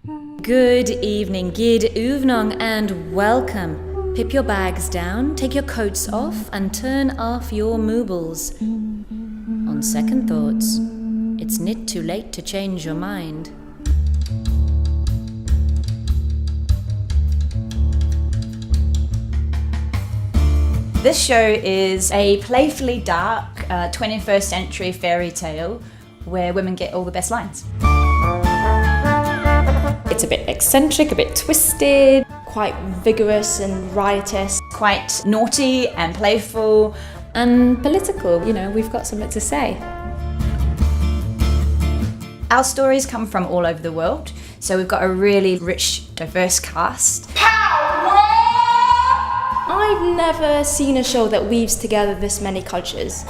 Good evening, good evening, and welcome. Pip your bags down, take your coats off, and turn off your moobles. On second thoughts, it's nit too late to change your mind. This show is a playfully dark 21st century fairy tale where women get all the best lines. It's a bit eccentric, a bit twisted, quite vigorous and riotous. Quite naughty and playful. And political, we've got something to say. Our stories come from all over the world, so we've got a really rich, diverse cast. I've never seen a show that weaves together this many cultures.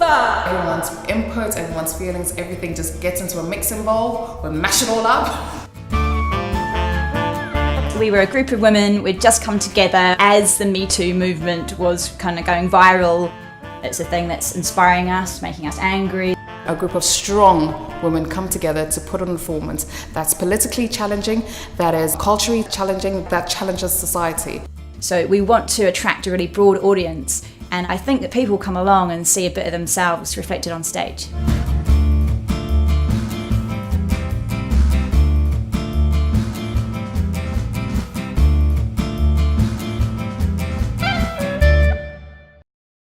Everyone's input, everyone's feelings, everything just gets into a mixing bowl. We mash it all up. We were a group of women. We'd just come together as the Me Too movement was kind of going viral. It's a thing that's inspiring us, making us angry. A group of strong women come together to put on a performance that's politically challenging, that is culturally challenging, that challenges society. So we want to attract a really broad audience, and I think that people come along and see a bit of themselves reflected on stage.